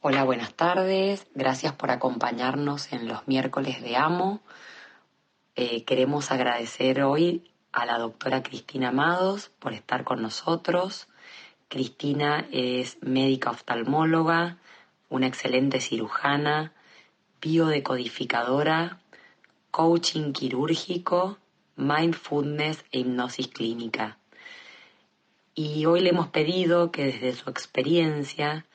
Hola, buenas tardes. Gracias por acompañarnos en los miércoles de AMO. Queremos agradecer hoy a la doctora Cristina Amados por estar con nosotros. Cristina es médica oftalmóloga, una excelente cirujana, biodecodificadora, coaching quirúrgico, mindfulness e hipnosis clínica. Y hoy le hemos pedido que desde su experiencia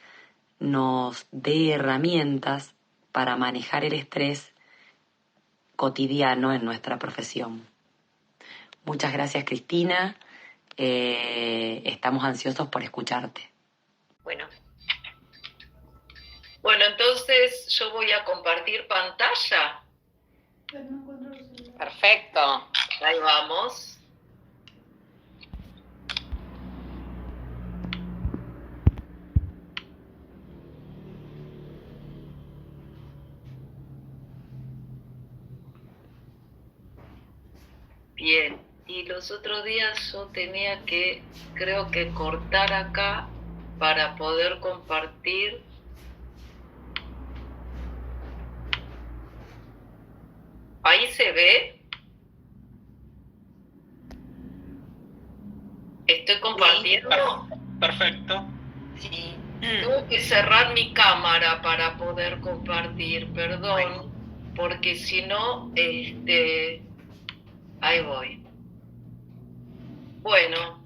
nos dé herramientas para manejar el estrés cotidiano en nuestra profesión. Muchas gracias, Cristina. Estamos ansiosos por escucharte. Bueno, entonces yo voy a compartir pantalla. Perfecto. Ahí vamos. Bien, y los otros días yo tenía que, creo que cortar acá para poder compartir. ¿Ahí se ve? ¿Estoy compartiendo? Perfecto. Sí. Tengo que cerrar mi cámara para poder compartir, perdón, porque si no, ahí voy. Bueno,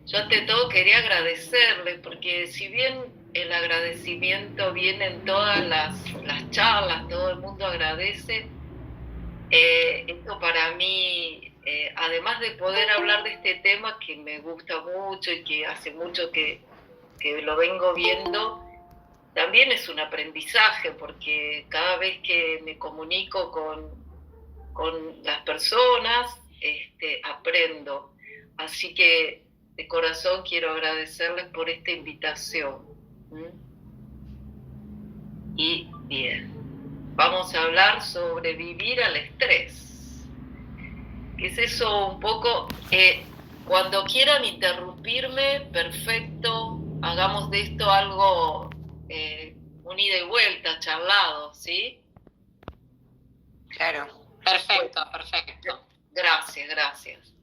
yo ante todo quería agradecerle, porque si bien el agradecimiento viene en todas las charlas, todo el mundo agradece, esto para mí, además de poder hablar de este tema que me gusta mucho y que hace mucho que lo vengo viendo, también es un aprendizaje, porque cada vez que me comunico con las personas, aprendo. Así que de corazón quiero agradecerles por esta invitación. Y bien, vamos a hablar sobre vivir al estrés. ¿Qué es eso un poco? Cuando quieran interrumpirme, perfecto, hagamos de esto algo, un ida y vuelta, charlado, ¿sí? Claro. Perfecto, perfecto. Gracias.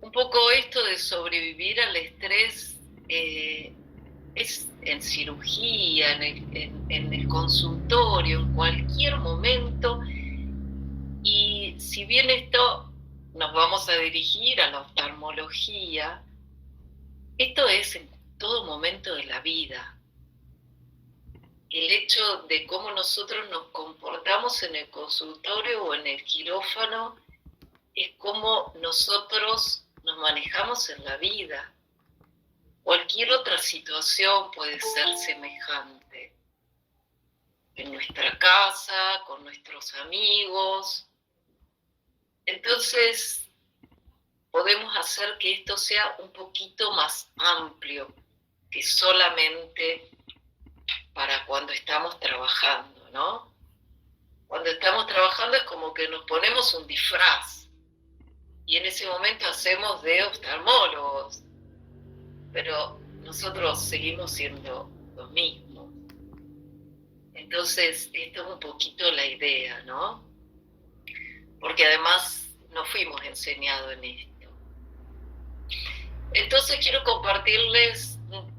Un poco esto de sobrevivir al estrés es en cirugía, en el consultorio, en cualquier momento. Y si bien esto nos vamos a dirigir a la oftalmología, esto es en todo momento de la vida. El hecho de cómo nosotros nos comportamos en el consultorio o en el quirófano es cómo nosotros nos manejamos en la vida. Cualquier otra situación puede ser semejante. En nuestra casa, con nuestros amigos. Entonces, podemos hacer que esto sea un poquito más amplio que solamente para cuando estamos trabajando, ¿no? Cuando estamos trabajando es como que nos ponemos un disfraz y en ese momento hacemos de oftalmólogos, pero nosotros seguimos siendo los mismos. Entonces, esto es un poquito la idea, ¿no? Porque además no fuimos enseñados en esto. Entonces quiero compartirles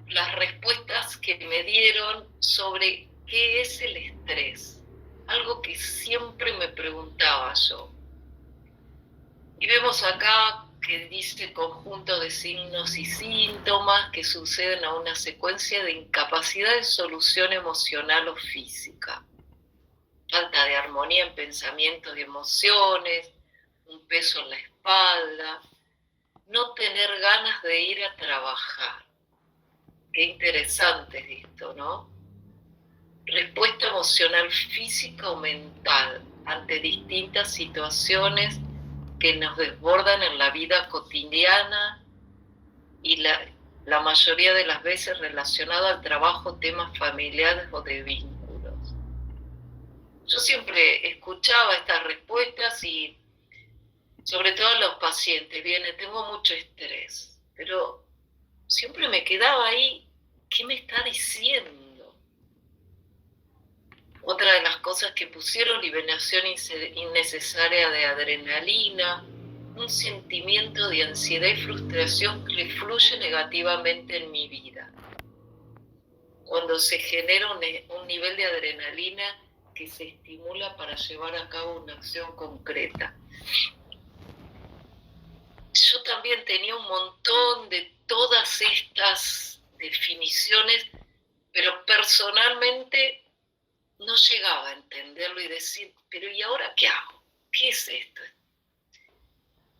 las respuestas que me dieron sobre qué es el estrés, algo que siempre me preguntaba yo. Y vemos acá que dice conjunto de signos y síntomas que suceden a una secuencia de incapacidad de solución emocional o física, falta de armonía en pensamientos y emociones, un peso en la espalda, no tener ganas de ir a trabajar. Qué interesante es esto, ¿no? Respuesta emocional física o mental ante distintas situaciones que nos desbordan en la vida cotidiana y la mayoría de las veces relacionado al trabajo, temas familiares o de vínculos. Yo siempre escuchaba estas respuestas y sobre todo los pacientes, tengo mucho estrés, pero siempre me quedaba ahí, ¿qué me está diciendo? Otra de las cosas que pusieron, liberación innecesaria de adrenalina, un sentimiento de ansiedad y frustración que fluye negativamente en mi vida. Cuando se genera un nivel de adrenalina que se estimula para llevar a cabo una acción concreta. Yo también tenía un montón de todas estas definiciones, pero personalmente no llegaba a entenderlo y decir, pero ¿y ahora qué hago? ¿Qué es esto?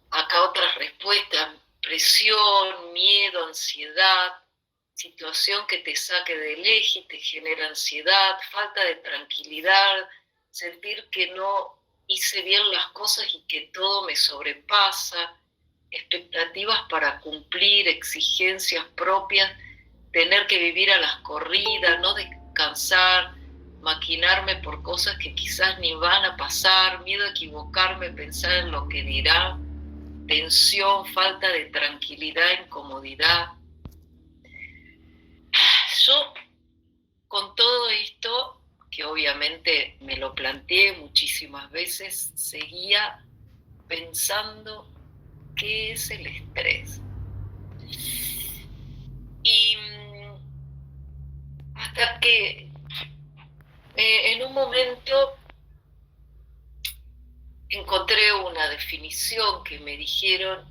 Acá otras respuestas, presión, miedo, ansiedad, situación que te saque del eje y te genera ansiedad, falta de tranquilidad, sentir que no hice bien las cosas y que todo me sobrepasa, expectativas para cumplir, exigencias propias, tener que vivir a las corridas, no descansar, maquinarme por cosas que quizás ni van a pasar, miedo a equivocarme, pensar en lo que dirán, tensión, falta de tranquilidad, incomodidad. Yo, con todo esto, que obviamente me lo planteé muchísimas veces, seguía pensando qué es el estrés. Y hasta que en un momento encontré una definición que me dijeron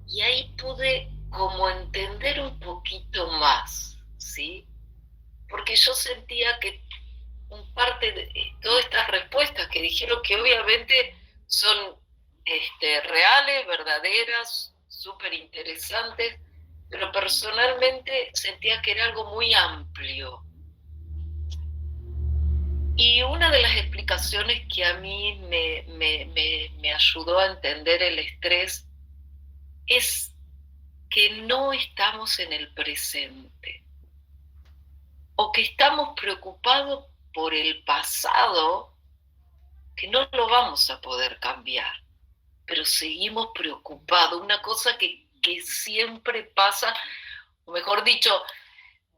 y ahí pude como entender un poquito más, ¿sí? Porque yo sentía que parte de todas estas respuestas que dijeron que obviamente son reales, verdaderas, súper interesantes, pero personalmente sentía que era algo muy amplio. Y una de las explicaciones que a mí me ayudó a entender el estrés es que no estamos en el presente o que estamos preocupados por el pasado, que no lo vamos a poder cambiar, pero seguimos preocupados. Una cosa que siempre pasa, o mejor dicho,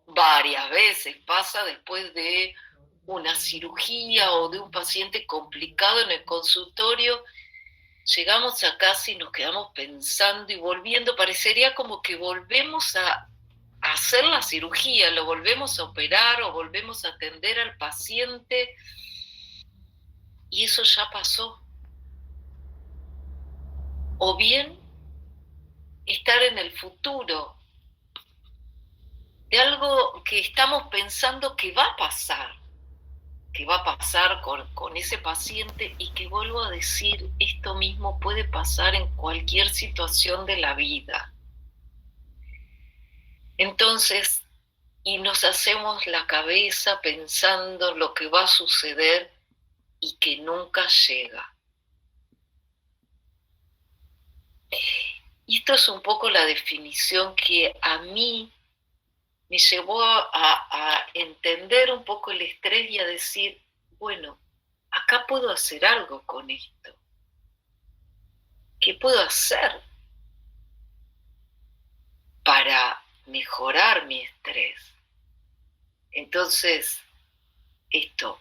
varias veces pasa después de una cirugía o de un paciente complicado en el consultorio. Llegamos a casa y nos quedamos pensando y volviendo, parecería como que volvemos a hacer la cirugía, lo volvemos a operar o volvemos a atender al paciente y eso ya pasó. O bien estar en el futuro de algo que estamos pensando que va a pasar con ese paciente y que, vuelvo a decir, esto mismo puede pasar en cualquier situación de la vida. Entonces, y nos hacemos la cabeza pensando lo que va a suceder y que nunca llega. Y esto es un poco la definición que a mí me llevó a entender un poco el estrés y a decir, bueno, acá puedo hacer algo con esto. ¿Qué puedo hacer para mejorar mi estrés? Entonces, esto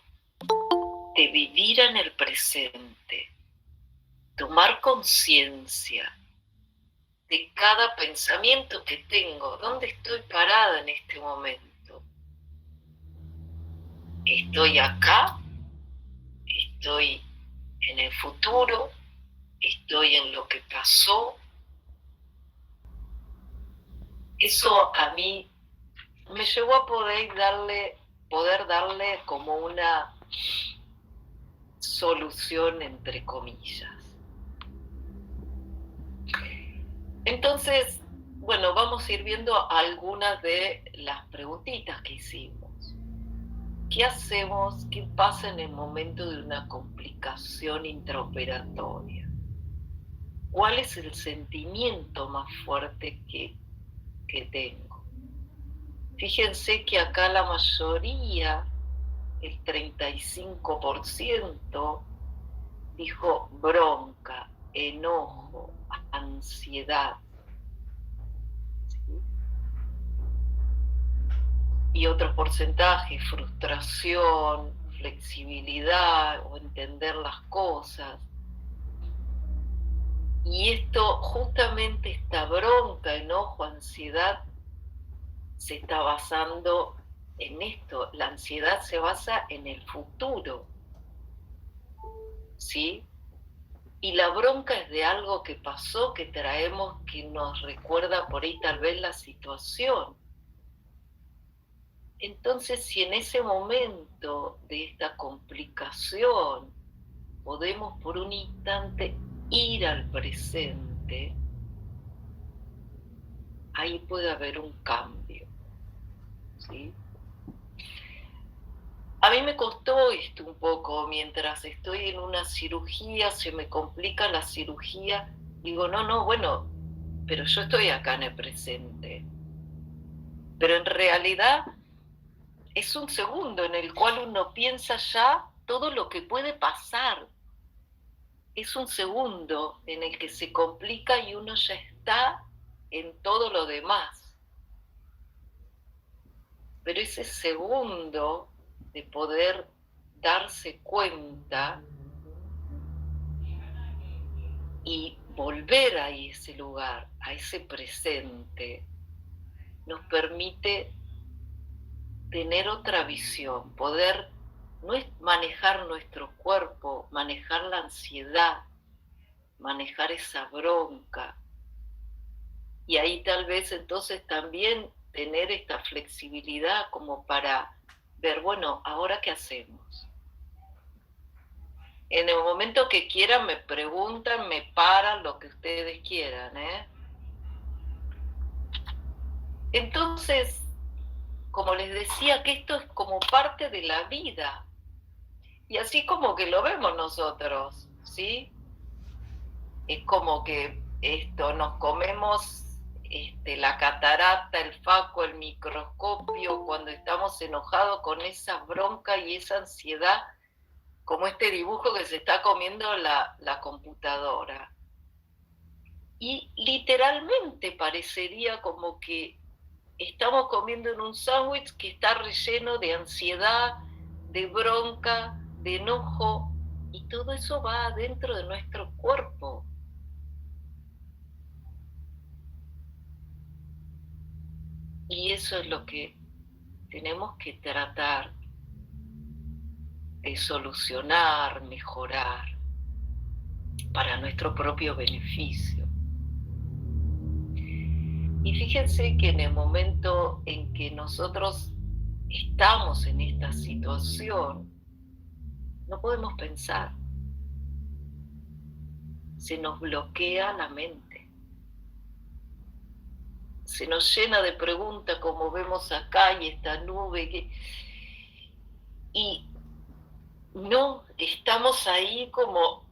de vivir en el presente, tomar conciencia de cada pensamiento que tengo, dónde estoy parada en este momento. ¿Estoy acá? ¿Estoy en el futuro? ¿Estoy en lo que pasó? Eso a mí me llevó a poder darle como una solución, entre comillas. Entonces, bueno, vamos a ir viendo algunas de las preguntitas que hicimos. ¿Qué hacemos? ¿Qué pasa en el momento de una complicación intraoperatoria? ¿Cuál es el sentimiento más fuerte que tengo? Fíjense que acá la mayoría, el 35%, dijo bronca, enojo, ansiedad. ¿Sí? y otros porcentajes, frustración, flexibilidad o entender las cosas. Y esto, justamente esta bronca, enojo, ansiedad, se está basando en esto. La ansiedad se basa en el futuro, ¿sí? Y la bronca es de algo que pasó, que traemos, que nos recuerda por ahí tal vez la situación. Entonces, si en ese momento de esta complicación podemos por un instante ir al presente, ahí puede haber un cambio, ¿sí? A mí me costó esto un poco, mientras estoy en una cirugía, se me complica la cirugía, digo, no, bueno, pero yo estoy acá en el presente. Pero en realidad es un segundo en el cual uno piensa ya todo lo que puede pasar. Es un segundo en el que se complica y uno ya está en todo lo demás. Pero ese segundo de poder darse cuenta y volver a ese lugar, a ese presente, nos permite tener otra visión, poder no es manejar nuestro cuerpo, manejar la ansiedad, manejar esa bronca. Y ahí tal vez entonces también tener esta flexibilidad como para ver, bueno, ¿ahora qué hacemos? En el momento que quieran me preguntan, me paran, lo que ustedes quieran, ¿eh? Entonces, como les decía, que esto es como parte de la vida. Y así como que lo vemos nosotros, ¿sí? Es como que nos comemos la catarata, el faco, el microscopio, cuando estamos enojados con esa bronca y esa ansiedad, como este dibujo que se está comiendo la computadora. Y literalmente parecería como que estamos comiendo en un sándwich que está relleno de ansiedad, de bronca, de enojo, y todo eso va adentro de nuestro cuerpo. Y eso es lo que tenemos que tratar de solucionar, mejorar, para nuestro propio beneficio. Y fíjense que en el momento en que nosotros estamos en esta situación, no podemos pensar. Se nos bloquea la mente. Se nos llena de preguntas, como vemos acá, y esta nube. Y no estamos ahí como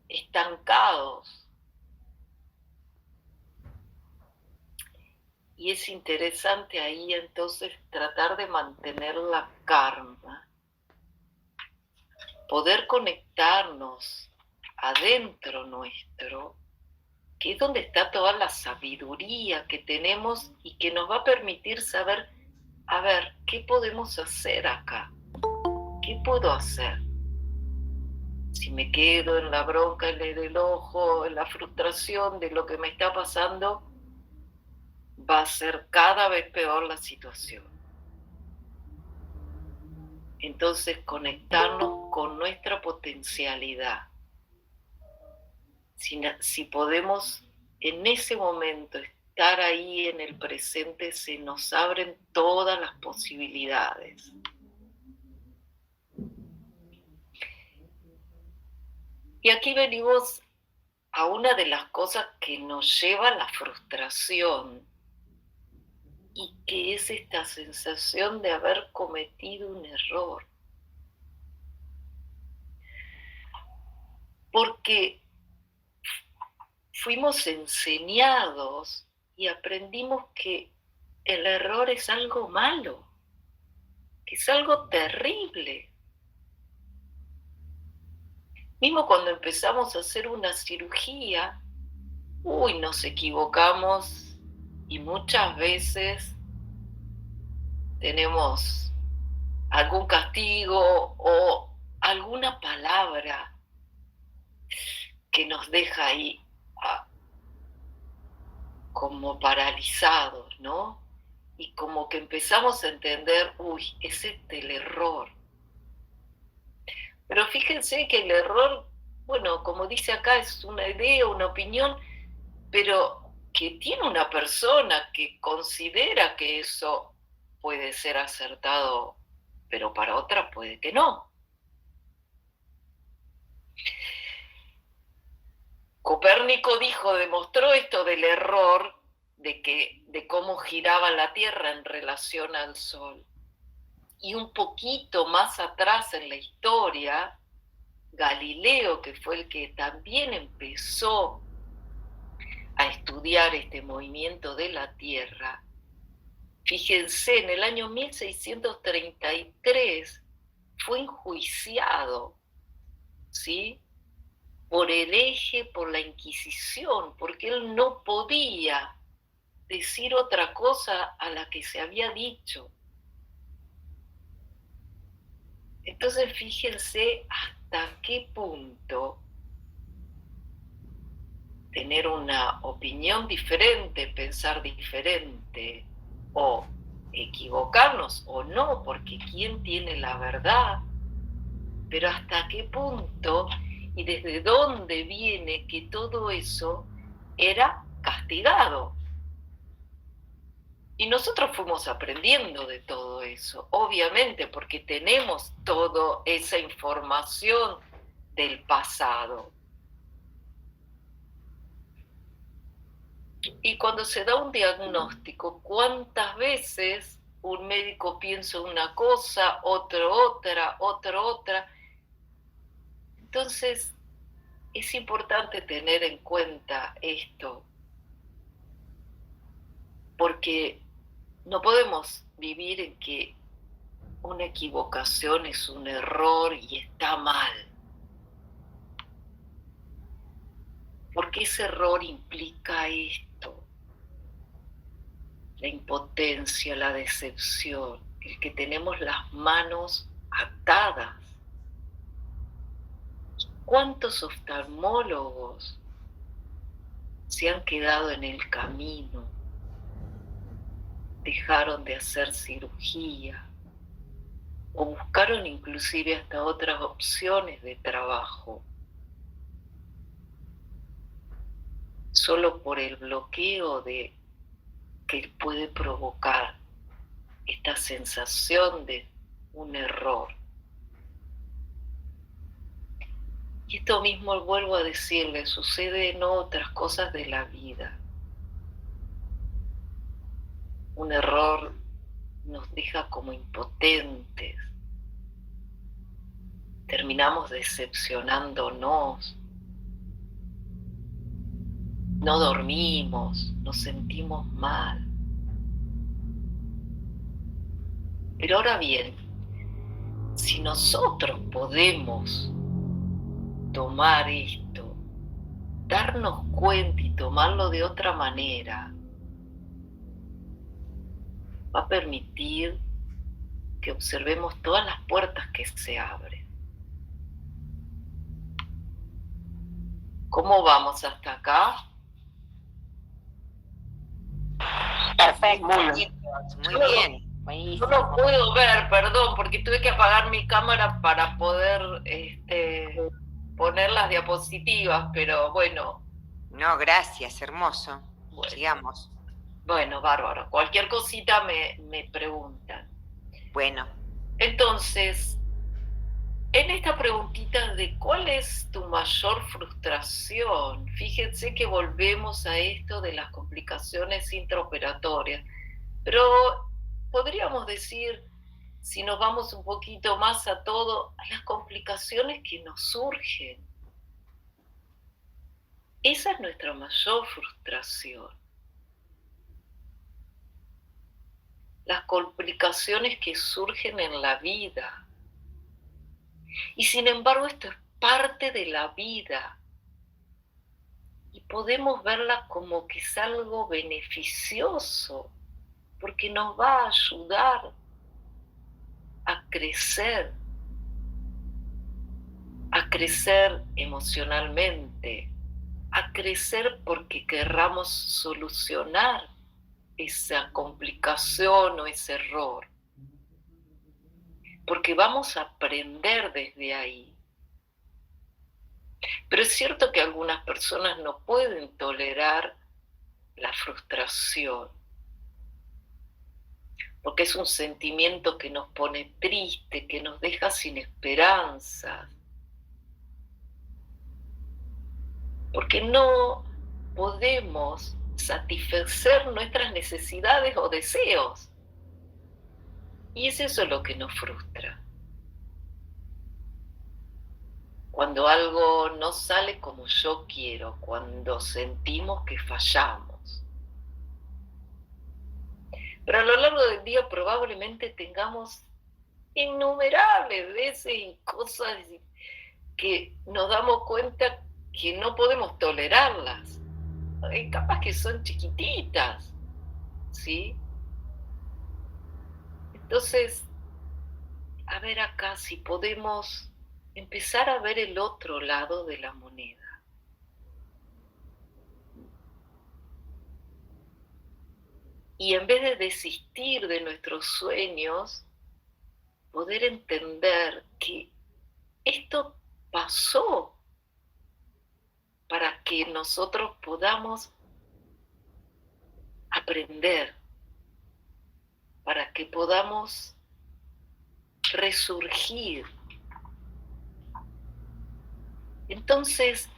estancados. Y es interesante ahí entonces tratar de mantener la calma, poder conectarnos adentro nuestro, que es donde está toda la sabiduría que tenemos y que nos va a permitir saber, a ver, ¿qué podemos hacer acá? ¿Qué puedo hacer? Si me quedo en la bronca, en el enojo, en la frustración de lo que me está pasando, va a ser cada vez peor la situación. Entonces, conectarnos con nuestra potencialidad. Si podemos en ese momento estar ahí en el presente, se nos abren todas las posibilidades. Y aquí venimos a una de las cosas que nos lleva a la frustración, y que es esta sensación de haber cometido un error. Porque fuimos enseñados y aprendimos que el error es algo malo, que es algo terrible. Mismo cuando empezamos a hacer una cirugía, nos equivocamos y muchas veces tenemos algún castigo o alguna palabra que nos deja ahí como paralizados, ¿no? Y como que empezamos a entender, uy, es este el error. Pero fíjense que el error, bueno, como dice acá, es una idea, una opinión, pero que tiene una persona que considera que eso puede ser acertado, pero para otra puede que no. Copérnico demostró esto del error de cómo giraba la Tierra en relación al Sol. Y un poquito más atrás en la historia, Galileo, que fue el que también empezó a estudiar este movimiento de la Tierra, fíjense, en el año 1633 fue enjuiciado, ¿sí?, por hereje, por la Inquisición, porque él no podía decir otra cosa a la que se había dicho. Entonces fíjense hasta qué punto tener una opinión diferente, pensar diferente, o equivocarnos o no, porque ¿quién tiene la verdad? Pero hasta qué punto y desde dónde viene que todo eso era castigado. Y nosotros fuimos aprendiendo de todo eso, obviamente, porque tenemos toda esa información del pasado. Y cuando se da un diagnóstico, ¿cuántas veces un médico piensa una cosa, otro otra? Entonces, es importante tener en cuenta esto, porque no podemos vivir en que una equivocación es un error y está mal. Porque ese error implica esto: la impotencia, la decepción, el que tenemos las manos atadas. ¿Cuántos oftalmólogos se han quedado en el camino? Dejaron de hacer cirugía o buscaron inclusive hasta otras opciones de trabajo, solo por el bloqueo que puede provocar esta sensación de un error. Y esto mismo, vuelvo a decirle, sucede en otras cosas de la vida. Un error nos deja como impotentes, terminamos decepcionándonos, no dormimos, nos sentimos mal. Pero ahora bien, si nosotros podemos tomar esto, darnos cuenta y tomarlo de otra manera, va a permitir que observemos todas las puertas que se abren. ¿Cómo vamos hasta acá? Perfecto, muy bien. No lo puedo ver, perdón, porque tuve que apagar mi cámara para poder poner las diapositivas, pero bueno. No, gracias, hermoso. Bueno. Sigamos. Bueno, bárbaro. Cualquier cosita me preguntan. Bueno. Entonces, en esta preguntita de cuál es tu mayor frustración, fíjense que volvemos a esto de las complicaciones intraoperatorias, pero podríamos decir, si nos vamos un poquito más a todo, a las complicaciones que nos surgen. Esa es nuestra mayor frustración. Las complicaciones que surgen en la vida. Y sin embargo, esto es parte de la vida. Y podemos verla como que es algo beneficioso, porque nos va a ayudar a crecer emocionalmente, a crecer porque querramos solucionar esa complicación o ese error, porque vamos a aprender desde ahí. Pero es cierto que algunas personas no pueden tolerar la frustración, porque es un sentimiento que nos pone triste, que nos deja sin esperanzas, porque no podemos satisfacer nuestras necesidades o deseos. Y es eso lo que nos frustra. Cuando algo no sale como yo quiero, cuando sentimos que fallamos. Pero a lo largo del día probablemente tengamos innumerables veces y cosas que nos damos cuenta que no podemos tolerarlas. Capaz que son chiquititas, ¿sí? Entonces, a ver acá si podemos empezar a ver el otro lado de la moneda. Y en vez de desistir de nuestros sueños, poder entender que esto pasó para que nosotros podamos aprender, para que podamos resurgir. Entonces,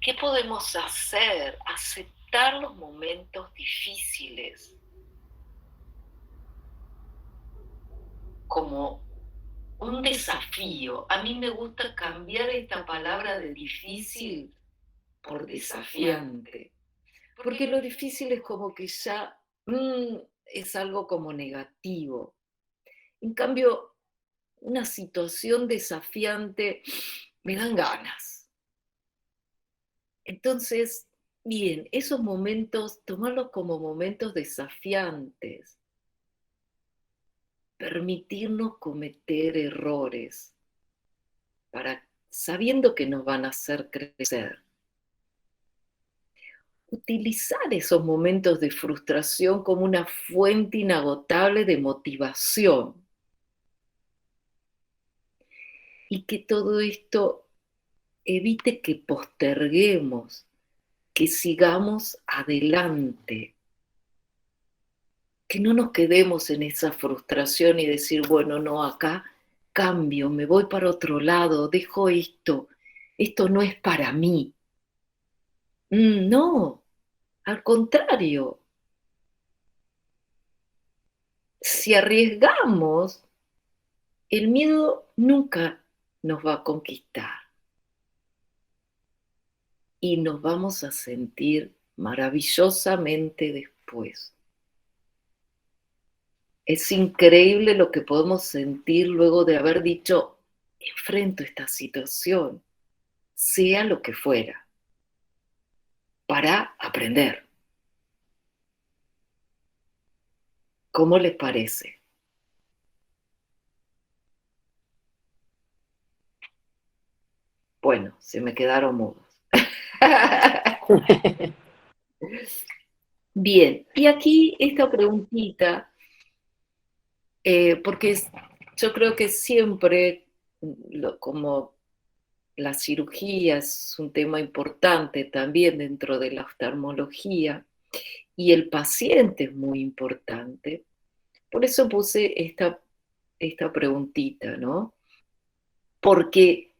¿qué podemos hacer? Aceptar los momentos difíciles como un desafío. A mí me gusta cambiar esta palabra de difícil por desafiante, porque lo difícil es como que ya es algo como negativo. En cambio, una situación desafiante me dan ganas. Entonces, bien, esos momentos, tomarlos como momentos desafiantes, permitirnos cometer errores, sabiendo que nos van a hacer crecer. Utilizar esos momentos de frustración como una fuente inagotable de motivación. Y que todo esto evite que posterguemos, que sigamos adelante, que no nos quedemos en esa frustración y decir, bueno, no, acá cambio, me voy para otro lado, dejo esto no es para mí. No, al contrario, si arriesgamos, el miedo nunca nos va a conquistar y nos vamos a sentir maravillosamente después. Es increíble lo que podemos sentir luego de haber dicho, enfrento esta situación, sea lo que fuera, para aprender. ¿Cómo les parece? Bueno, se me quedaron mudos. Bien, y aquí esta preguntita, porque yo creo que siempre, como la cirugía es un tema importante también dentro de la oftalmología, y el paciente es muy importante, por eso puse esta preguntita, ¿no? Porque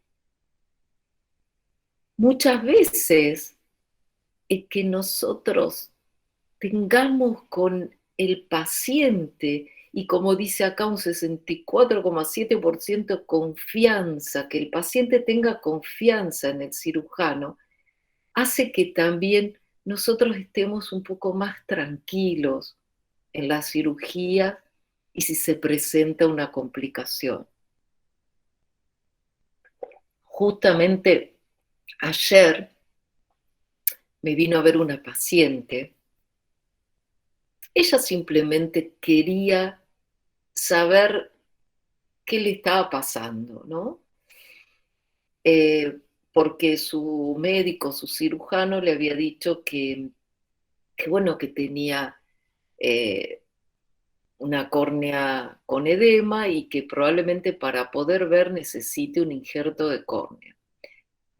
muchas veces es que nosotros tengamos con el paciente, y como dice acá un 64,7% confianza, que el paciente tenga confianza en el cirujano, hace que también nosotros estemos un poco más tranquilos en la cirugía y si se presenta una complicación. Justamente ayer me vino a ver una paciente. Ella simplemente quería saber qué le estaba pasando, ¿no? Porque su médico, su cirujano, le había dicho que bueno, que tenía una córnea con edema y que probablemente para poder ver necesite un injerto de córnea.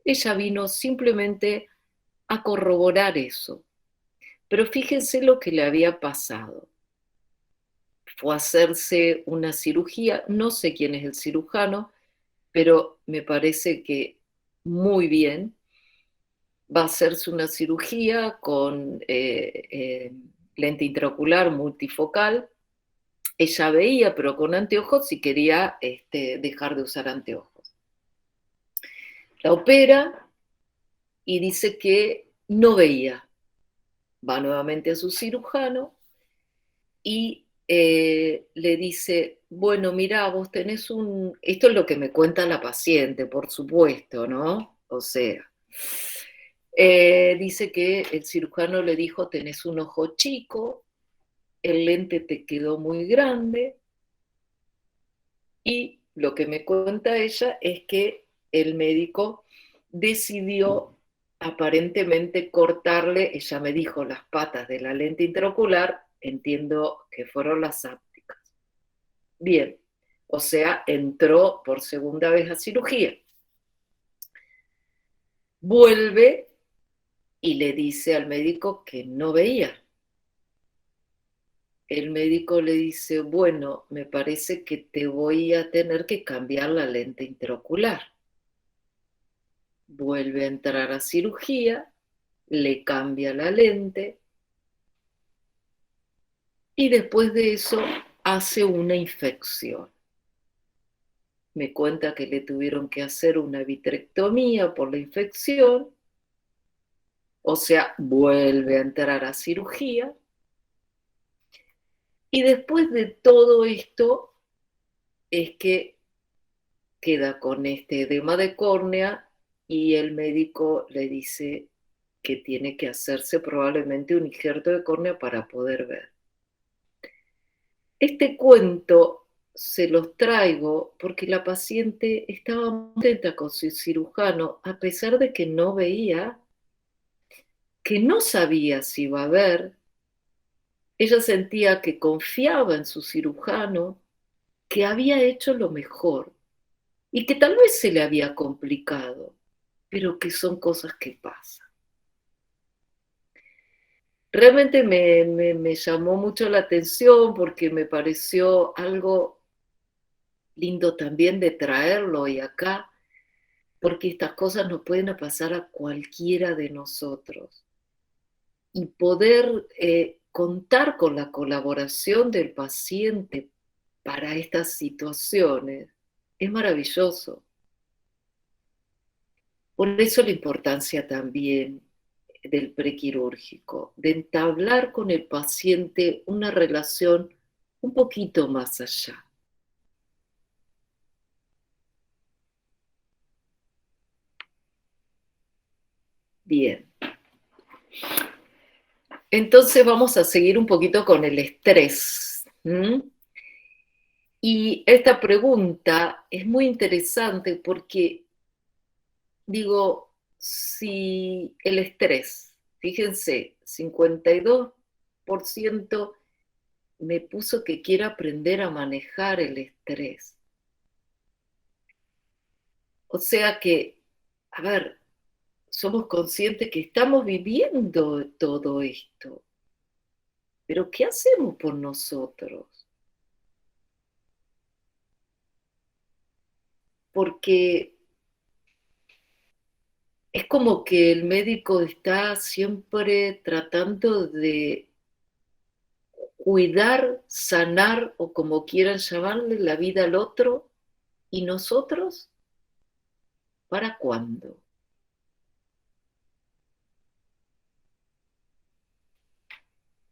Ella vino simplemente a corroborar eso. Pero fíjense lo que le había pasado. Fue a hacerse una cirugía, no sé quién es el cirujano, pero me parece que muy bien. Va a hacerse una cirugía con lente intraocular multifocal. Ella veía, pero con anteojos, y quería dejar de usar anteojos. La opera y dice que no veía. Va nuevamente a su cirujano y le dice, bueno, mira, vos tenés un... Esto es lo que me cuenta la paciente, por supuesto, ¿no? O sea, dice que el cirujano le dijo, tenés un ojo chico, el lente te quedó muy grande, y lo que me cuenta ella es que el médico decidió aparentemente cortarle, ella me dijo, las patas de la lente intraocular, entiendo que fueron las ápticas. Bien, o sea, entró por segunda vez a cirugía. Vuelve y le dice al médico que no veía. El médico le dice, bueno, me parece que te voy a tener que cambiar la lente intraocular. Vuelve a entrar a cirugía, le cambia la lente y después de eso hace una infección. Me cuenta que le tuvieron que hacer una vitrectomía por la infección, o sea, vuelve a entrar a cirugía. Y después de todo esto es que queda con este edema de córnea y el médico le dice que tiene que hacerse probablemente un injerto de córnea para poder ver. Este cuento se los traigo porque la paciente estaba muy contenta con su cirujano, a pesar de que no veía, que no sabía si iba a ver. Ella sentía que confiaba en su cirujano, que había hecho lo mejor y que tal vez se le había complicado, pero que son cosas que pasan. Realmente me llamó mucho la atención porque me pareció algo lindo también de traerlo hoy acá, porque estas cosas nos pueden pasar a cualquiera de nosotros. Y poder contar con la colaboración del paciente para estas situaciones es maravilloso. Por eso la importancia también del prequirúrgico, de entablar con el paciente una relación un poquito más allá. Bien. Entonces vamos a seguir un poquito con el estrés. Y esta pregunta es muy interesante porque, digo, si el estrés, fíjense, 52% me puso que quiere aprender a manejar el estrés. O sea que, a ver, somos conscientes que estamos viviendo todo esto, pero ¿qué hacemos por nosotros? Porque es como que el médico está siempre tratando de cuidar, sanar o como quieran llamarle la vida al otro, y nosotros, ¿para cuándo?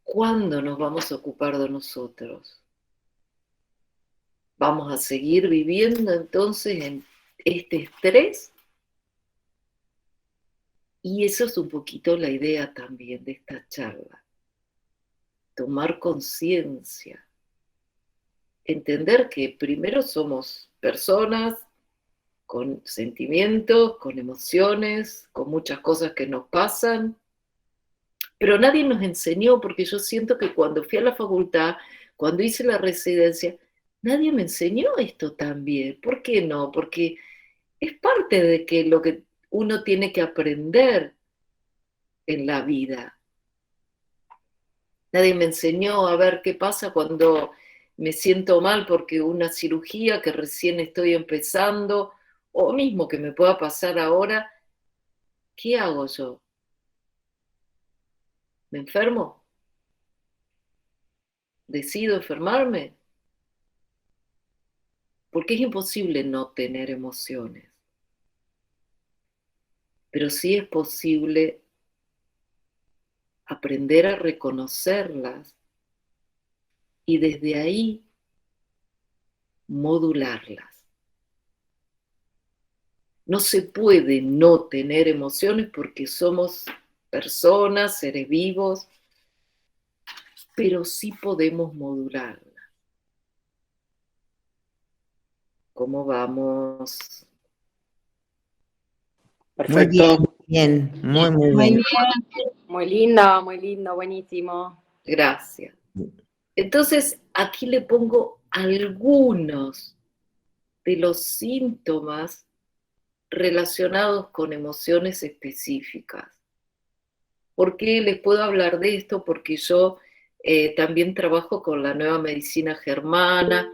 ¿Cuándo nos vamos a ocupar de nosotros? ¿Vamos a seguir viviendo entonces en este estrés? Y eso es un poquito la idea también de esta charla. Tomar conciencia entender que primero somos personas con sentimientos, con emociones, con muchas cosas que nos pasan, pero nadie nos enseñó, porque yo siento que cuando fui a la facultad, cuando hice la residencia, nadie me enseñó esto también. ¿Por qué no? Porque es parte de que lo que uno tiene que aprender en la vida. Nadie me enseñó a ver qué pasa cuando me siento mal porque una cirugía que recién estoy empezando, o mismo que me pueda pasar ahora, ¿qué hago yo? ¿Me enfermo? ¿Decido enfermarme? Porque es imposible no tener emociones, pero sí es posible aprender a reconocerlas y desde ahí modularlas. No se puede no tener emociones porque somos personas, seres vivos, pero sí podemos modularlas. ¿Cómo vamos? Muy bien, Perfecto. muy bien, muy, muy Muy bien. bien, muy lindo, buenísimo. Gracias. Entonces, aquí le pongo algunos de los síntomas relacionados con emociones específicas. ¿Por qué les puedo hablar de esto? Porque yo también trabajo con la nueva medicina germana,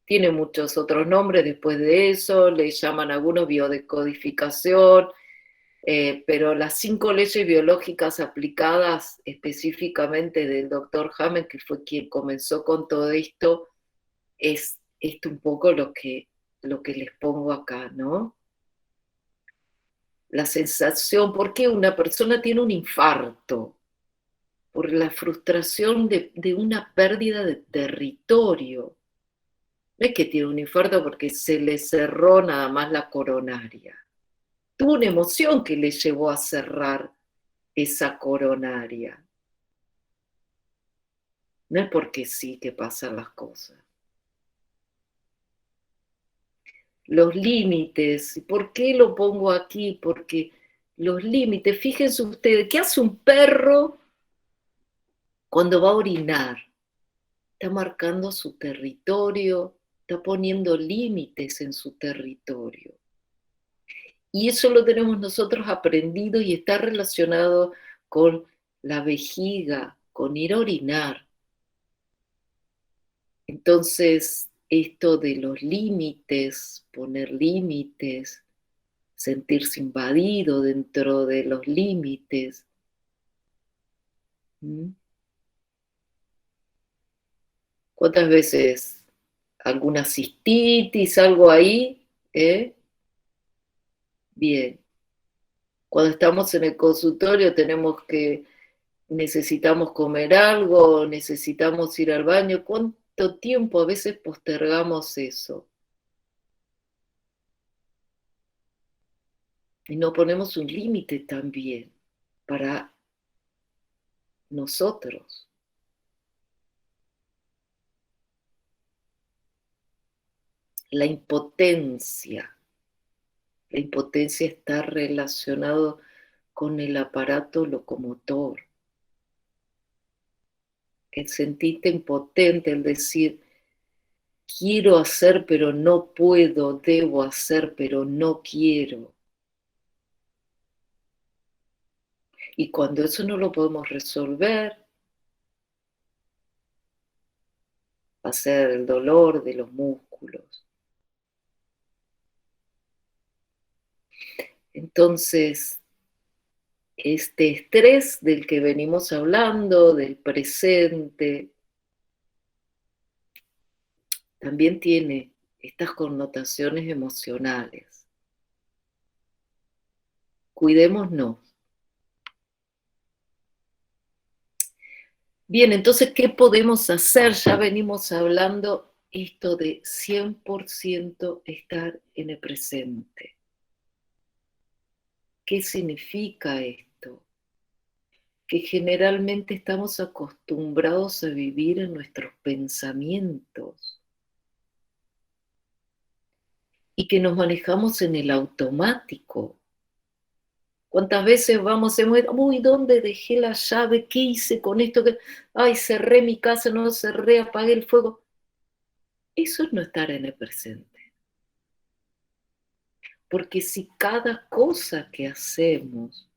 tiene muchos otros nombres después de eso, le llaman algunos biodecodificación, pero las 5 leyes biológicas aplicadas específicamente del doctor Hammett, que fue quien comenzó con todo esto, es esto un poco lo que les pongo acá, ¿no? La sensación, ¿por qué una persona tiene un infarto? Por la frustración de una pérdida de territorio. No es que tiene un infarto porque se le cerró nada más la coronaria. Tuvo una emoción que le llevó a cerrar esa coronaria. No es porque sí que pasan las cosas. Los límites, ¿por qué lo pongo aquí? Porque los límites, fíjense ustedes, ¿qué hace un perro cuando va a orinar? Está marcando su territorio, está poniendo límites en su territorio. Y eso lo tenemos nosotros aprendido y está relacionado con la vejiga, con ir a orinar. Entonces, esto de los límites, poner límites, sentirse invadido dentro de los límites. ¿Cuántas veces alguna cistitis, algo ahí? Bien. Cuando estamos en el consultorio necesitamos comer algo, necesitamos ir al baño. ¿Cuánto tiempo a veces postergamos eso? Y no ponemos un límite también para nosotros. La impotencia. La impotencia está relacionado con el aparato locomotor. El sentirte impotente, el decir, quiero hacer pero no puedo, debo hacer pero no quiero. Y cuando eso no lo podemos resolver, va a ser el dolor de los músculos. Entonces, este estrés del que venimos hablando, del presente, también tiene estas connotaciones emocionales. Cuidémonos. Bien, entonces, ¿qué podemos hacer? Ya venimos hablando esto de 100% estar en el presente. ¿Qué significa esto? que generalmente estamos acostumbrados a vivir en nuestros pensamientos y que nos manejamos en el automático. ¿Cuántas veces vamos, uy, ¿dónde dejé la llave? ¿Qué hice con esto? Ay, cerré mi casa, no cerré, apagué el fuego. Eso es no estar en el presente. Porque si cada cosa que hacemos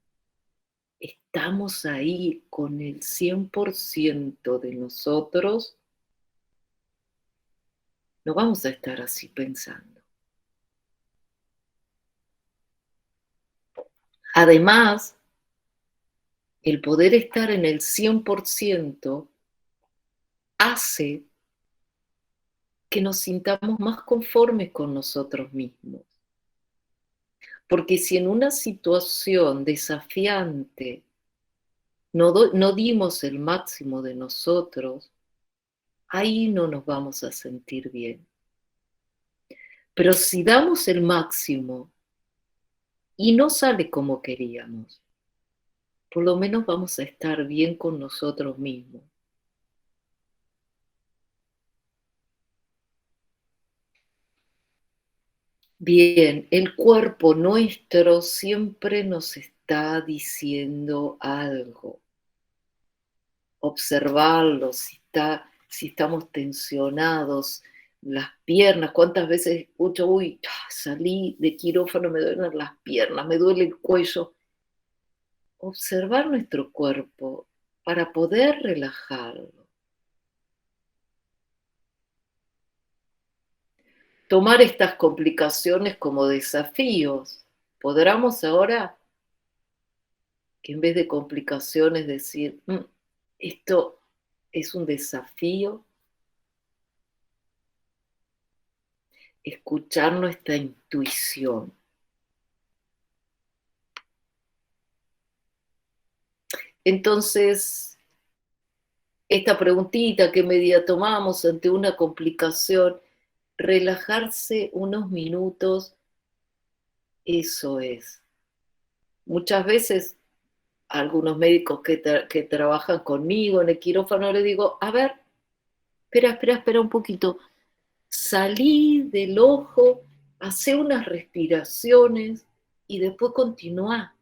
estamos ahí con el 100% de nosotros, no vamos a estar así pensando. Además, el poder estar en el 100% hace que nos sintamos más conformes con nosotros mismos. Porque si en una situación desafiante no dimos el máximo de nosotros, ahí no nos vamos a sentir bien. Pero si damos el máximo y no sale como queríamos, por lo menos vamos a estar bien con nosotros mismos. Bien, el cuerpo nuestro siempre nos está diciendo algo. Observarlo, si estamos tensionados, las piernas, cuántas veces escucho, uy, salí de quirófano, me duelen las piernas, me duele el cuello. Observar nuestro cuerpo para poder relajarlo. Tomar estas complicaciones como desafíos. Podríamos ahora, que en vez de complicaciones decir, esto es un desafío, escuchar nuestra intuición. Entonces, esta preguntita, ¿qué medida tomamos ante una complicación? Relajarse unos minutos, eso es. Muchas veces algunos médicos que trabajan conmigo en el quirófano les digo, a ver, espera un poquito. Salí del ojo, hacé unas respiraciones y después continúa.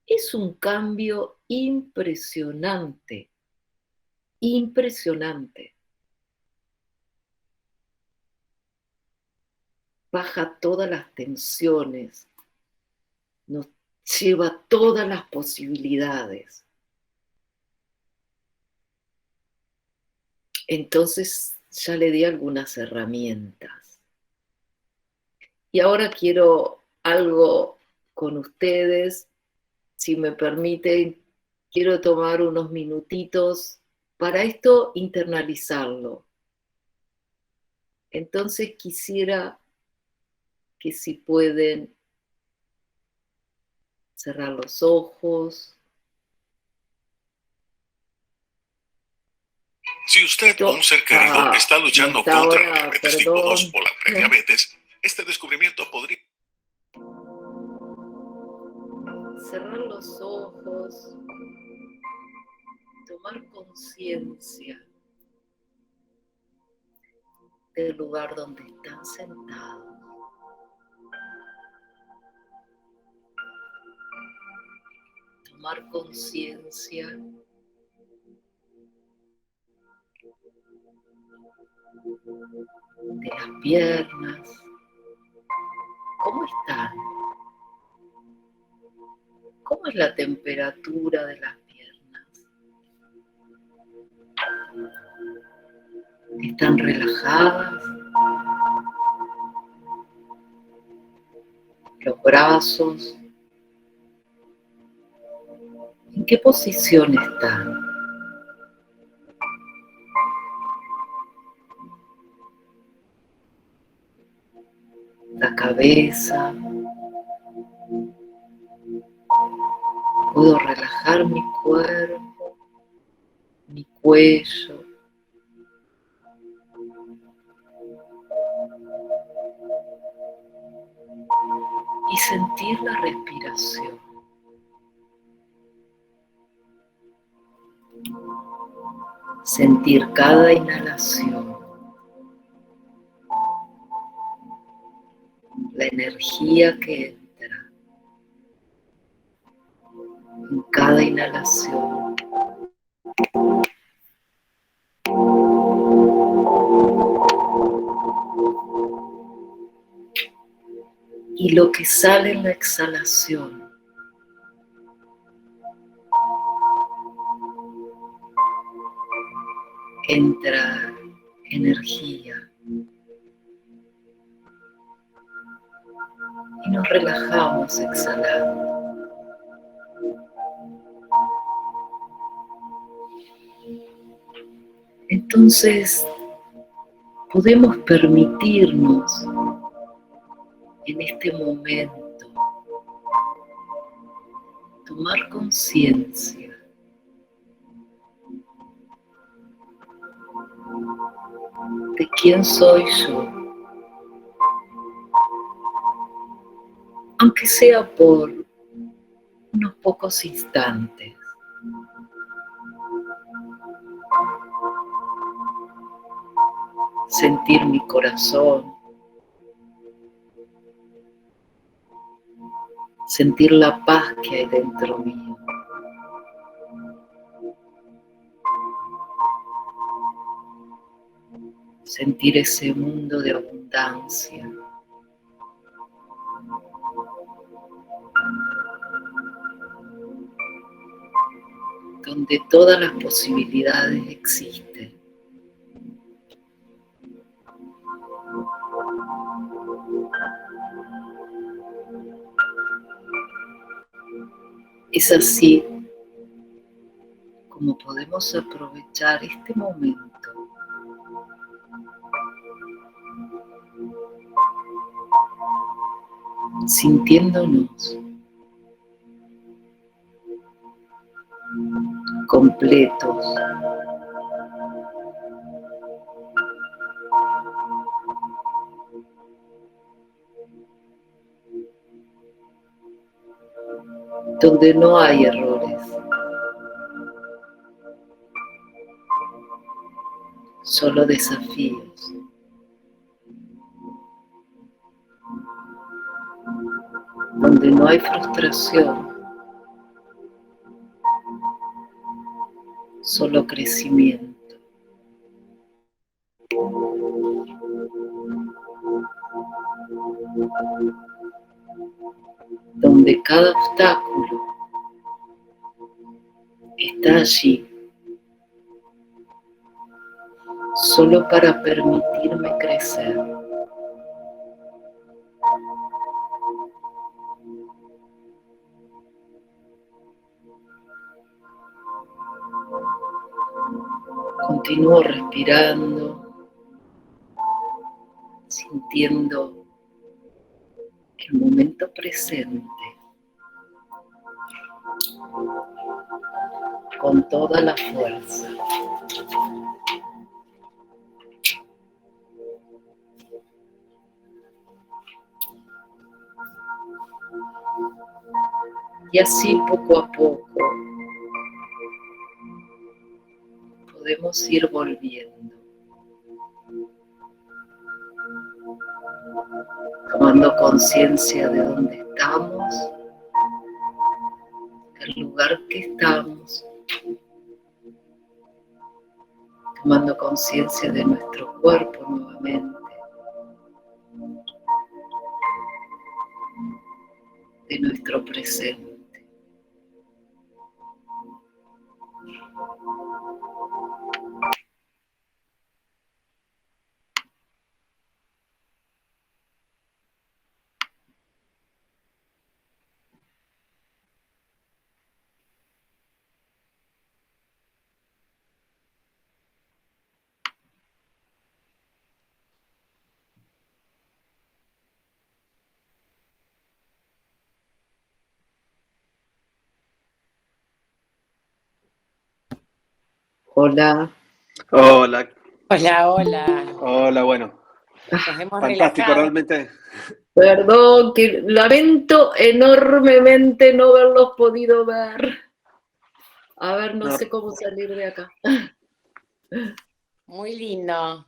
Es un cambio impresionante, impresionante. Baja todas las tensiones, nos lleva todas las posibilidades. Entonces ya le di algunas herramientas. Y ahora quiero algo con ustedes. Si me permiten, quiero tomar unos minutitos para esto internalizarlo. Entonces quisiera que si pueden cerrar los ojos. Si usted o un ser querido está luchando contra la diabetes tipo 2 o la prediabetes, este descubrimiento podría... Cerrar los ojos, tomar conciencia del lugar donde están sentados. Tomar conciencia de las piernas. ¿Cómo están? ¿Cómo es la temperatura de las piernas? ¿Están relajadas? Los brazos. ¿En qué posición están? La cabeza. Puedo relajar mi cuerpo, mi cuello. Y sentir la respiración. Sentir cada inhalación, la energía que entra en cada inhalación. Y lo que sale en la exhalación. Entra energía y nos relajamos exhalando. Entonces podemos permitirnos en este momento tomar conciencia de quién soy yo, aunque sea por unos pocos instantes. Sentir mi corazón, sentir la paz que hay dentro mío. Sentir ese mundo de abundancia. Donde todas las posibilidades existen. Es así como podemos aprovechar este momento sintiéndonos completos, donde no hay errores, solo desafíos. Donde no hay frustración, solo crecimiento. Donde cada obstáculo está allí solo para permitirme crecer. Continúo respirando, sintiendo el momento presente con toda la fuerza. Y así poco a poco podemos ir volviendo, tomando conciencia de dónde estamos, del lugar que estamos, tomando conciencia de nuestro cuerpo nuevamente, de nuestro presente. Hola. Hola. Hola, hola. Hola, bueno. Nos hemos Fantástico, relajado. realmente. Perdón, que lamento enormemente no haberlos podido ver. A ver, no sé cómo salir de acá. Muy lindo.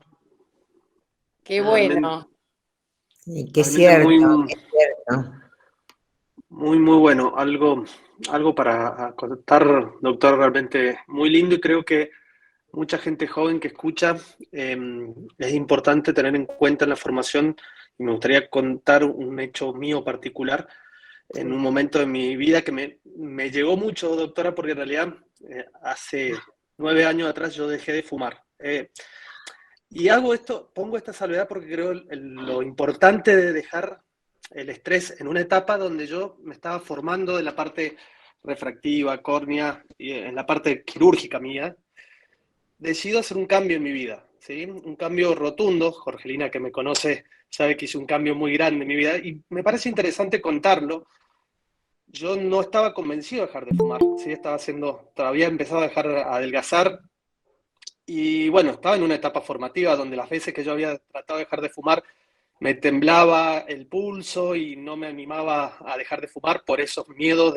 Qué Realmente, bueno. Sí, que es realmente cierto, muy, es cierto. muy bueno. Algo para contar, doctor, realmente muy lindo y creo que mucha gente joven que escucha, es importante tener en cuenta en la formación y me gustaría contar un hecho mío particular en un Sí. momento de mi vida que me llegó mucho, doctora, porque en realidad hace 9 años atrás yo dejé de fumar. Y hago esto, pongo esta salvedad porque creo lo importante de dejar el estrés en una etapa donde yo me estaba formando en la parte refractiva, córnea, y en la parte quirúrgica mía, decido hacer un cambio en mi vida, ¿sí? Un cambio rotundo. Jorgelina, que me conoce, sabe que hice un cambio muy grande en mi vida y me parece interesante contarlo. Yo no estaba convencido de dejar de fumar, ¿sí? Todavía empezaba a dejar a adelgazar y bueno, estaba en una etapa formativa donde las veces que yo había tratado de dejar de fumar me temblaba el pulso y no me animaba a dejar de fumar por esos miedos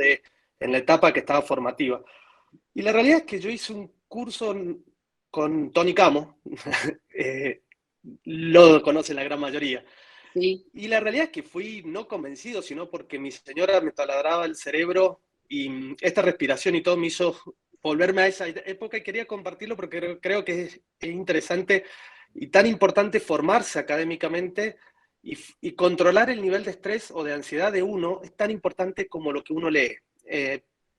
en la etapa que estaba formativa. Y la realidad es que yo hice un curso con Tony Camo, eh, lo conocen la gran mayoría. Sí. Y la realidad es que fui no convencido, sino porque mi señora me taladraba el cerebro y esta respiración y todo me hizo volverme a esa época y quería compartirlo porque creo que es interesante y tan importante formarse académicamente y controlar el nivel de estrés o de ansiedad de uno es tan importante como lo que uno lee.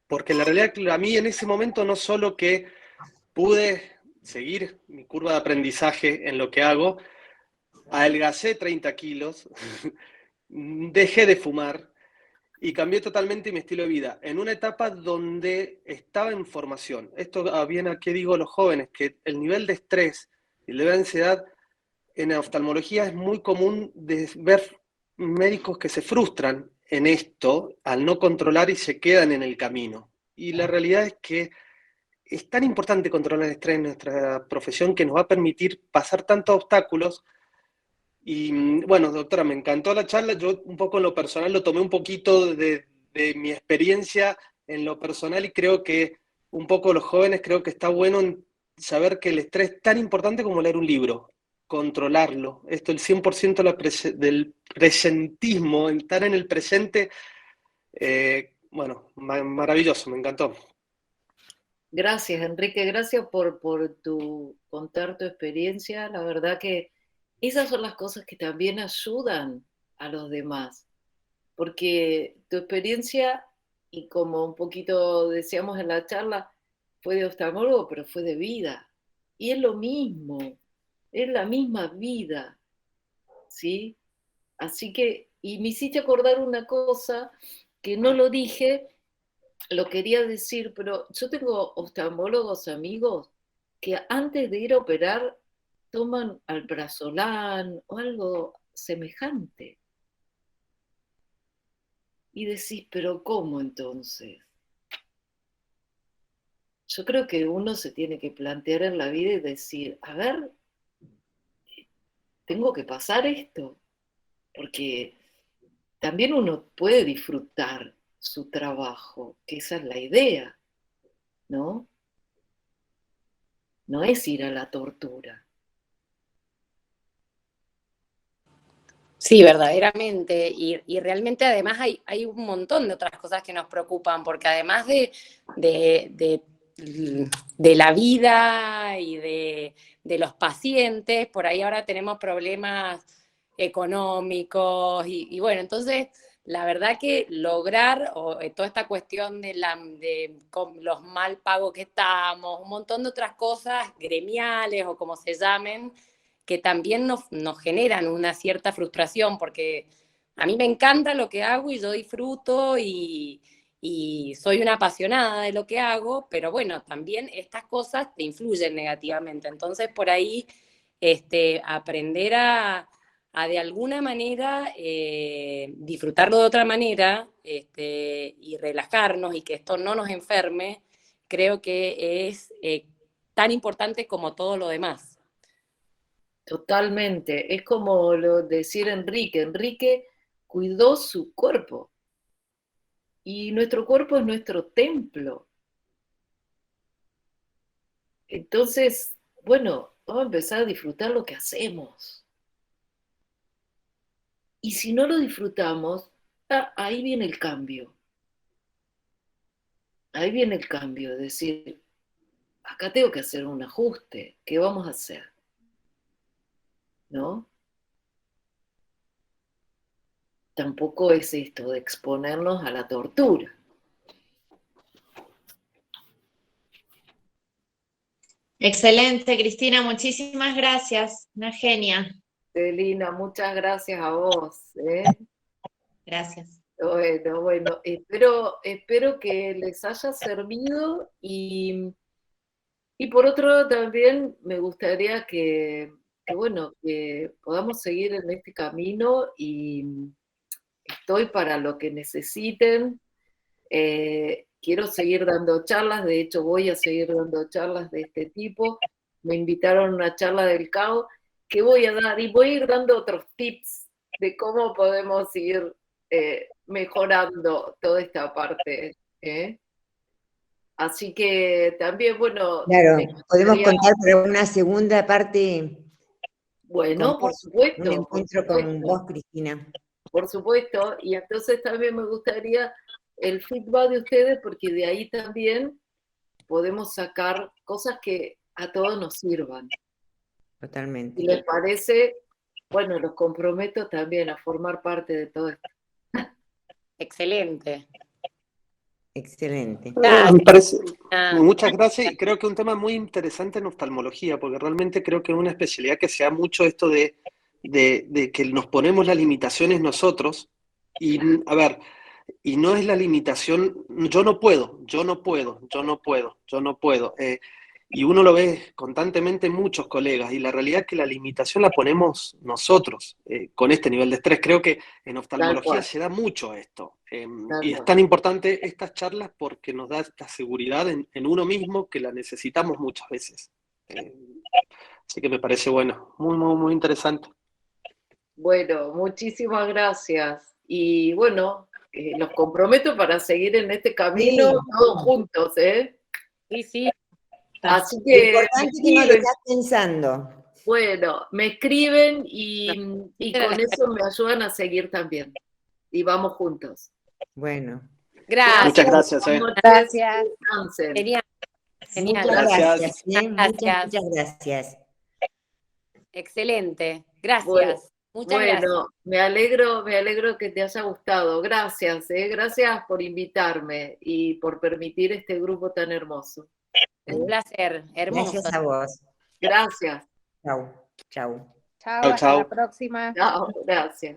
Porque la realidad a mí en ese momento no solo que pude seguir mi curva de aprendizaje en lo que hago, adelgacé 30 kilos, dejé de fumar y cambié totalmente mi estilo de vida en una etapa donde estaba en formación. Esto viene a qué digo los jóvenes, que el nivel de estrés y el nivel de ansiedad en oftalmología es muy común de ver médicos que se frustran en esto al no controlar y se quedan en el camino. Y la realidad es que es tan importante controlar el estrés en nuestra profesión que nos va a permitir pasar tantos obstáculos. Y bueno, doctora, me encantó la charla. Yo un poco en lo personal lo tomé un poquito de mi experiencia en lo personal y creo que un poco los jóvenes creo que está bueno saber que el estrés es tan importante como leer un libro, controlarlo. Esto, el 100% del presentismo, estar en el presente, bueno, maravilloso, me encantó. Gracias, Enrique, gracias por contar tu experiencia. La verdad que esas son las cosas que también ayudan a los demás, porque tu experiencia, y como un poquito decíamos en la charla, fue de oftalmólogo, pero fue de vida. Y es lo mismo, es la misma vida, ¿sí? Así que, y me hiciste acordar una cosa que no lo dije, lo quería decir, pero yo tengo oftalmólogos amigos que antes de ir a operar toman alprazolam o algo semejante. Y decís, pero ¿cómo entonces? Yo creo que uno se tiene que plantear en la vida y decir, a ver, tengo que pasar esto, porque también uno puede disfrutar su trabajo, que esa es la idea, ¿no? No es ir a la tortura. Sí, verdaderamente. Y realmente además hay un montón de otras cosas que nos preocupan, porque además de, de la vida y de los pacientes, por ahí ahora tenemos problemas económicos y bueno, entonces la verdad que lograr toda esta cuestión de los mal pagos que estamos, un montón de otras cosas gremiales o como se llamen, que también nos generan una cierta frustración, porque a mí me encanta lo que hago y yo disfruto y soy una apasionada de lo que hago, pero bueno, también estas cosas te influyen negativamente. Entonces, por ahí, aprender a de alguna manera disfrutarlo de otra manera y relajarnos y que esto no nos enferme, creo que es tan importante como todo lo demás. Totalmente. Es como lo decir Enrique. Enrique cuidó su cuerpo. Y nuestro cuerpo es nuestro templo. Entonces, bueno, vamos a empezar a disfrutar lo que hacemos. Y si no lo disfrutamos, ahí viene el cambio. Ahí viene el cambio, es decir, acá tengo que hacer un ajuste, ¿qué vamos a hacer? ¿No? Tampoco es esto de exponernos a la tortura. Excelente, Cristina, muchísimas gracias. Una genia. Celina, muchas gracias a vos. Gracias. Bueno, espero que les haya servido y por otro lado también me gustaría que podamos seguir en este camino y estoy para lo que necesiten. Quiero seguir dando charlas, de hecho voy a seguir dando charlas de este tipo. Me invitaron a una charla del CAO que voy a dar y voy a ir dando otros tips de cómo podemos ir mejorando toda esta parte. Así que también, bueno... Claro, podemos contar para una segunda parte. Bueno, por supuesto. Un encuentro con vos, Cristina. Por supuesto, y entonces también me gustaría el feedback de ustedes, porque de ahí también podemos sacar cosas que a todos nos sirvan. Totalmente. Si les parece, bueno, los comprometo también a formar parte de todo esto. Excelente. Excelente. Me parece, muchas gracias, y creo que un tema muy interesante en oftalmología, porque realmente creo que es una especialidad que se da mucho esto de que nos ponemos las limitaciones nosotros, y a ver, y no es la limitación, yo no puedo, y uno lo ve constantemente en muchos colegas, y la realidad es que la limitación la ponemos nosotros, con este nivel de estrés. Creo que en oftalmología se da mucho esto, y es tan importante estas charlas porque nos da esta seguridad en uno mismo que la necesitamos muchas veces. Así que me parece bueno, muy, muy, muy interesante. Bueno, muchísimas gracias. Y bueno, los comprometo para seguir en este camino todos juntos, Sí, sí. Así que... Importante que no lo estás pensando. Bueno, me escriben y con eso me ayudan a seguir también. Y vamos juntos. Bueno. Gracias. Muchas gracias. Gracias. Genial. Genial. Muchas gracias. Muchas gracias. Excelente. Gracias. Muchas gracias. Me alegro que te haya gustado. Gracias, gracias por invitarme y por permitir este grupo tan hermoso. Un placer, hermoso. Gracias a vos. Gracias. Chau, chau. Chao, hasta la próxima. Chao, gracias.